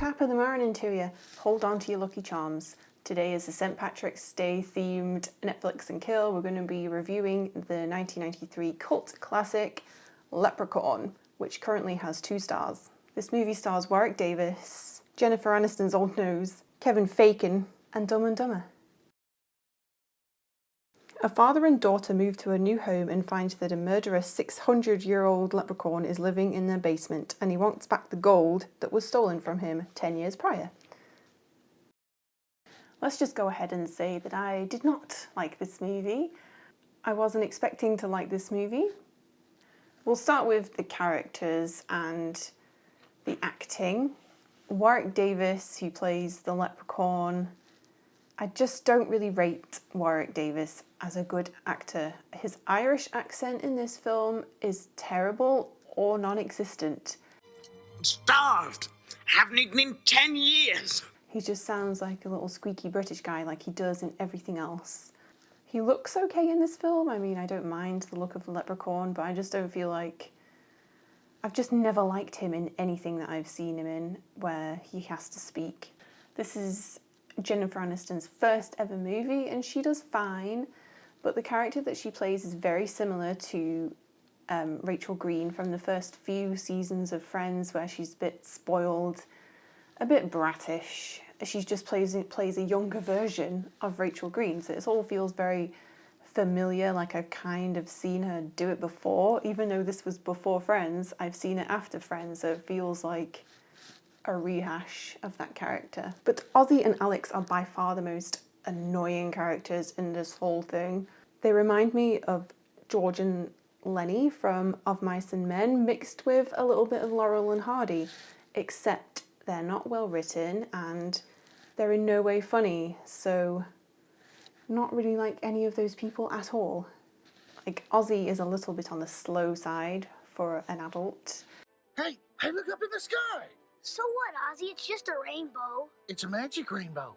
Top of the morning to you. Hold on to your lucky charms. Today is the St. Patrick's Day themed Netflix and Kill. We're going to be reviewing the 1993 cult classic Leprechaun, which currently has 2 stars. This movie stars Warwick Davis, Jennifer Aniston's old nose, Kevin Bacon, and Dumb and Dumber. A father and daughter move to a new home and find that a murderous 600-year-old leprechaun is living in their basement, and he wants back the gold that was stolen from him 10 years prior. Let's just go ahead and say that I did not like this movie. I wasn't expecting to like this movie. We'll start with the characters and the acting. Warwick Davis, who plays the leprechaun, I just don't really rate Warwick Davis as a good actor. His Irish accent in this film is terrible or non-existent. Starved. Haven't eaten in 10 years. He just sounds like a little squeaky British guy like he does in everything else. He looks okay in this film. I mean, I don't mind the look of the leprechaun, but I just don't feel like... I've just never liked him in anything that I've seen him in where he has to speak. This is Jennifer Aniston's first ever movie, and she does fine, but the character that she plays is very similar to Rachel Green from the first few seasons of Friends, where she's a bit spoiled, a bit brattish. She just plays a younger version of Rachel Green, so it all feels very familiar, like I've kind of seen her do it before. Even though this was before Friends, I've seen it after Friends, so it feels like a rehash of that character. But Ozzy and Alex are by far the most annoying characters in this whole thing. They remind me of George and Lenny from Of Mice and Men, mixed with a little bit of Laurel and Hardy, except they're not well written and they're in no way funny, so not really like any of those people at all. Like, Ozzy is a little bit on the slow side for an adult. Hey, look up in the sky! So what, Ozzy? It's just a rainbow. It's a magic rainbow.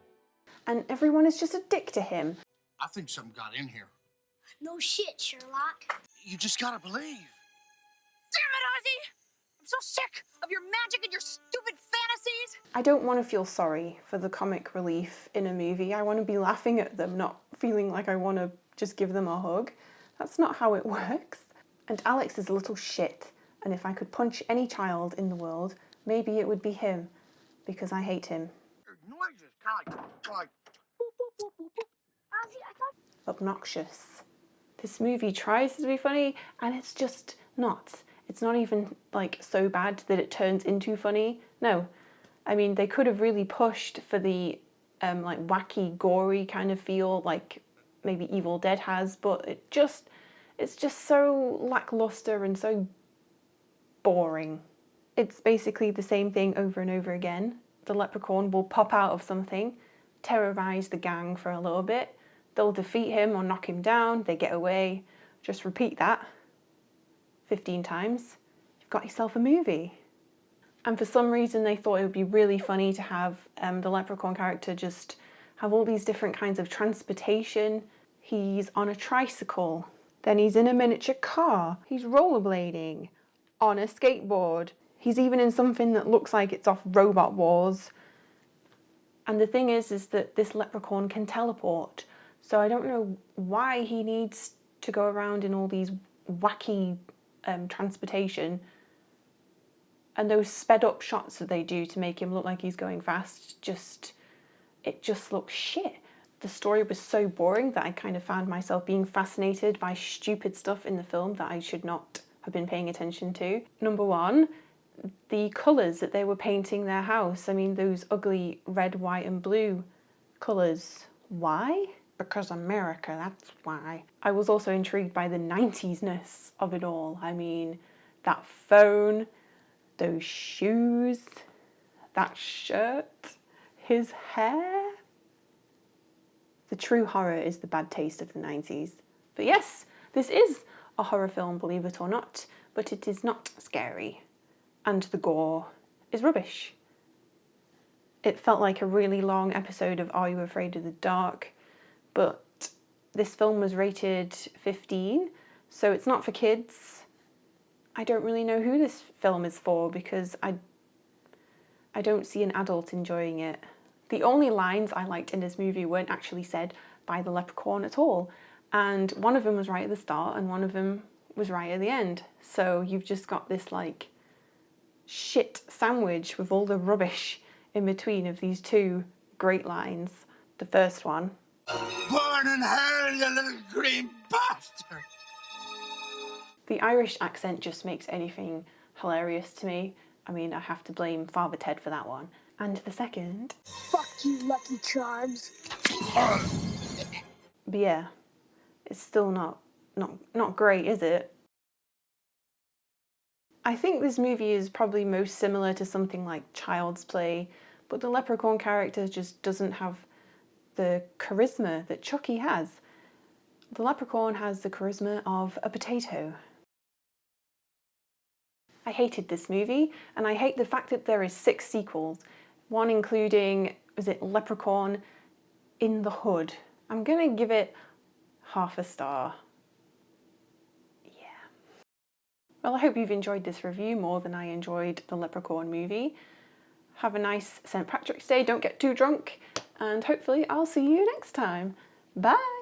And everyone is just a dick to him. I think something got in here. No shit, Sherlock. You just gotta believe. Damn it, Ozzy! I'm so sick of your magic and your stupid fantasies! I don't want to feel sorry for the comic relief in a movie. I want to be laughing at them, not feeling like I want to just give them a hug. That's not how it works. And Alex is a little shit, and if I could punch any child in the world, maybe it would be him, because I hate him. Your noises kind of like boop, boop, boop, boop, boop. Ozzy, I thought... Obnoxious. This movie tries to be funny, and it's just not. It's not even like so bad that it turns into funny. No. I mean, they could have really pushed for the like wacky, gory kind of feel like maybe Evil Dead has, but it's just so lackluster and so boring. It's basically the same thing over and over again. The leprechaun will pop out of something, terrorise the gang for a little bit. They'll defeat him or knock him down, they get away. Just repeat that 15 times. You've got yourself a movie. And for some reason they thought it would be really funny to have the leprechaun character just have all these different kinds of transportation. He's on a tricycle, then he's in a miniature car, he's rollerblading, on a skateboard. He's even in something that looks like it's off Robot Wars. And the thing is that this leprechaun can teleport. So I don't know why he needs to go around in all these wacky transportation. And those sped up shots that they do to make him look like he's going fast, it just looks shit. The story was so boring that I kind of found myself being fascinated by stupid stuff in the film that I should not have been paying attention to. Number one, the colours that they were painting their house. I mean, those ugly red, white and blue colours. Why? Because America, that's why. I was also intrigued by the 90s-ness of it all. I mean, that phone, those shoes, that shirt, his hair. The true horror is the bad taste of the 90s. But yes, this is a horror film, believe it or not, but it is not scary. And the gore is rubbish. It felt like a really long episode of Are You Afraid of the Dark? But this film was rated 15, so it's not for kids. I don't really know who this film is for because I don't see an adult enjoying it. The only lines I liked in this movie weren't actually said by the leprechaun at all. And one of them was right at the start and one of them was right at the end. So you've just got this like shit sandwich with all the rubbish in between of these two great lines. The first one. Born in hell, you little green bastard! The Irish accent just makes anything hilarious to me. I mean, I have to blame Father Ted for that one. And the second. Fuck you, Lucky Charms. But yeah, it's still not great, is it? I think this movie is probably most similar to something like Child's Play, but the Leprechaun character just doesn't have the charisma that Chucky has. The Leprechaun has the charisma of a potato. I hated this movie, and I hate the fact that there is 6 sequels, one including, was it Leprechaun in the Hood? I'm gonna give it half a star. Yeah. Well, I hope you've enjoyed this review more than I enjoyed the Leprechaun movie. Have a nice St. Patrick's Day, don't get too drunk, and hopefully I'll see you next time. Bye!